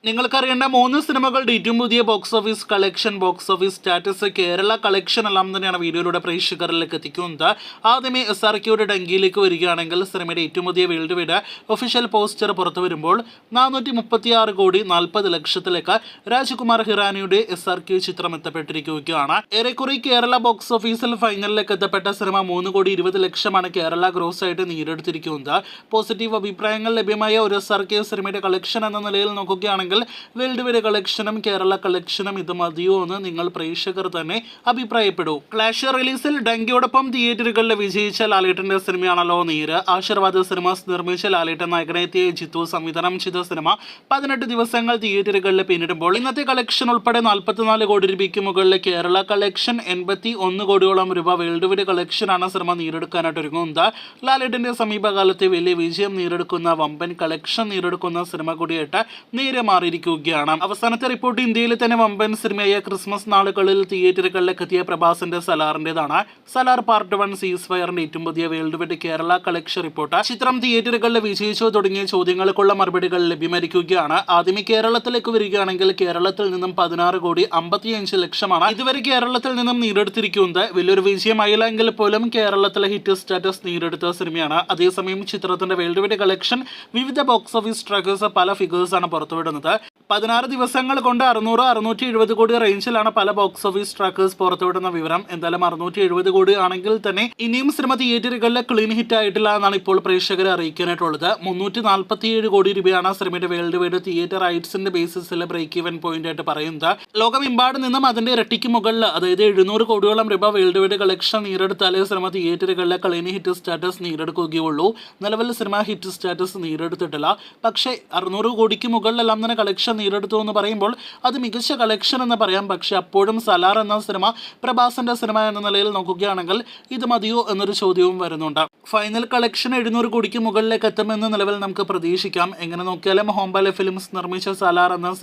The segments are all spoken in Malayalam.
നിങ്ങൾക്കറിയേണ്ട 3 സിനിമകളുടെ ഏറ്റവും പുതിയ box office collection, box office status, Kerala collection എല്ലാം തന്നെയാണ് വീഡിയോയിലൂടെ പ്രേക്ഷകരിലേക്ക് എത്തിക്കുന്നത്. ആദ്യമേ SRKയുടെ ഡങ്കിയിലേക്ക് വരികയാണെങ്കിൽ സിനിമയുടെ ഏറ്റവും പുതിയ വേൾഡ് വൈഡ് ഒഫീഷ്യൽ പോസ്റ്റർ പുറത്തു വരുമ്പോൾ 436 കോടി 40 ലക്ഷത്തിലേക്ക് രാജ്കുമാർ ഹിറാനിയുടെ SRK ചിത്രം എത്തപ്പെട്ടിരിക്കുകയാണ്. ഏറെക്കുറെ കേരള ബോക്സ് ഓഫീസിൽ ഫൈനലിലേക്ക് എത്തപ്പെട്ട സിനിമ 3 കോടി 20 ലക്ഷമാണ് കേരള ഗ്രോസ് ആയിട്ട് നേടിയെടുത്തിരിക്കുന്നത്. പോസിറ്റീവ് അഭിപ്രായങ്ങൾ ലഭ്യമായ ഒരു SRK സിനിമയുടെ കളക്ഷൻ എന്ന നിലയിൽ നോക്കുകയാണെങ്കിൽ വേൾഡ് വൈഡ് കളക്ഷനും കേരള കളക്ഷനും ഇത് മതിയോ എന്ന് നിങ്ങൾ പ്രേക്ഷകർ തന്നെ അഭിപ്രായപ്പെടൂ. ക്ലാഷ് റിലീസിൽ ഡങ്കിയോടൊപ്പം തിയേറ്ററുകളിൽ വിജയിച്ച ലാലേട്ടന്റെ സിനിമയാണല്ലോ നീര്. ആശീർവാദ് സിനിമാസ് നിർമ്മിച്ച ലാലേട്ടൻ നായകനെത്തിയ ജിത്തു സംവിധാനം ചെയ്ത സിനിമ 18 ദിവസങ്ങൾ തിയേറ്ററുകളിൽ പിന്നിടുമ്പോൾ ഇന്നത്തെ കളക്ഷൻ ഉൾപ്പെടെ 44 കോടി രൂപയ്ക്ക് മുകളിൽ കേരള കളക്ഷൻ 81 കോടിയോളം രൂപ വേൾഡ് വൈഡ് കളക്ഷനാണ് സിനിമ നേടിയെടുക്കാനായിട്ട് ഒരുങ്ങുന്നത്. ലാലേട്ടന്റെ സമീപകാലത്തെ വലിയ വിജയം നേടിയെടുക്കുന്ന വമ്പൻ കളക്ഷൻ നേടിയെടുക്കുന്ന സിനിമ കൂടിയായിട്ട് നേരെ മാറിയിരിക്കുകയാണ്. അവസാനത്തെ റിപ്പോർട്ട് ഇന്ത്യയിൽ തന്നെ വമ്പൻ സിനിമയായ ക്രിസ്മസ് നാളുകളിൽ തിയേറ്ററുകളിലേക്ക് എത്തിയ പ്രഭാസിന്റെ സലാറിന്റേതാണ്. സലാർ പാർട്ട് 1 സീസ് ഫയറിന്റെ ഏറ്റവും പുതിയ world wide Kerala collection report. ചിത്രം തിയേറ്ററുകളിൽ വിജയിച്ചോ തുടങ്ങിയ ചോദ്യങ്ങൾക്കുള്ള മറുപടികൾ ലഭ്യമായിരിക്കുകയാണ്. ആദ്യമേ കേരളത്തിലേക്ക് വരികയാണെങ്കിൽ കേരളത്തിൽ നിന്നും 16 കോടി 55 ലക്ഷമാണ് ഇതുവരെ കേരളത്തിൽ നിന്നും നേടിയെടുത്തിരിക്കുന്നത്. വലിയൊരു വിജയമായില്ലെങ്കിൽ പോലും കേരളത്തിലെ ഹിറ്റ് സ്റ്റാറ്റസ് നേടിയെടുത്ത സിനിമയാണ്. അതേസമയം ചിത്രത്തിന്റെ വേൾഡ് വൈഡ് കളക്ഷൻ വിവിധ ബോക്സ് ഓഫീസ് ട്രാക്കേഴ്സ് പല ഫിഗേഴ്സാണ് പുറത്തുവിടുന്നത്. 16 ദിവസങ്ങൾ കൊണ്ട് 600-670 കോടി റേഞ്ചിലാണ് പല ബോക്സ് ഓഫീസ് ട്രാക്കേഴ്സ് പുറത്തുവിടുന്ന വിവരം. എന്തായാലും 670 കോടി ആണെങ്കിൽ തന്നെ ഇനിയും സിനിമ തിയേറ്ററുകളിലെ ക്ലീൻ ഹിറ്റ് ആയിട്ടില്ല എന്നാണ് ഇപ്പോൾ പ്രേക്ഷകരെ അറിയിക്കാനായിട്ടുള്ളത്. 347 കോടി രൂപയാണ് സിനിമയുടെ വേൾഡ് വൈഡ് തിയേറ്റർ റൈറ്റ്സിന്റെ ബേസിസിൽ ബ്രേക്ക് ഈവൻ പോയിന്റ് ആയിട്ട് പറയുന്നത്. ലോകമെമ്പാടും നിന്നും അതിന്റെ ഇരട്ടിക്ക് മുകളിൽ, അതായത് 700 കോടിയോളം രൂപ വേൾഡ് വൈഡ് കളക്ഷൻ നേടിയെടുത്താലേ സിനിമ തിയേറ്ററുകളിലെ ക്ലീൻ ഹിറ്റ് സ്റ്റാറ്റസ് നേടിയെടുക്കുകയുള്ളൂ. നിലവിൽ സിനിമ ഹിറ്റ് സ്റ്റാറ്റസ് നേടിയെടുത്തിട്ടില്ല. പക്ഷേ 600 കോടിക്ക് മുകളിലെല്ലാം തന്നെ കളക്ഷൻ നേടിയെടുത്തു എന്ന് പറയുമ്പോൾ അത് മികച്ച കളക്ഷൻ എന്ന് പറയാം. പക്ഷെ അപ്പോഴും സലാർ എന്ന സിനിമ പ്രഭാസിന്റെ സിനിമ എന്ന നിലയിൽ നോക്കുകയാണെങ്കിൽ ഇത് മതിയോ എന്നൊരു ചോദ്യവും വരുന്നുണ്ട്. ഫൈനൽ കളക്ഷൻ 700 കോടിക്ക് മുകളിലേക്ക് എത്തുമെന്ന് നിലവിൽ നമുക്ക് പ്രതീക്ഷിക്കാം. എങ്ങനെ നോക്കിയാലും ഹോംബാലെ ഫിലിംസ് നിർമ്മിച്ച സലാർ എന്ന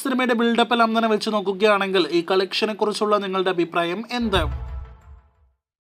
സിനിമയുടെ ബിൽഡപ്പ് എല്ലാം തന്നെ വെച്ച് നോക്കുകയാണെങ്കിൽ ഈ കളക്ഷനെ കുറിച്ചുള്ള നിങ്ങളുടെ അഭിപ്രായം എന്ത്?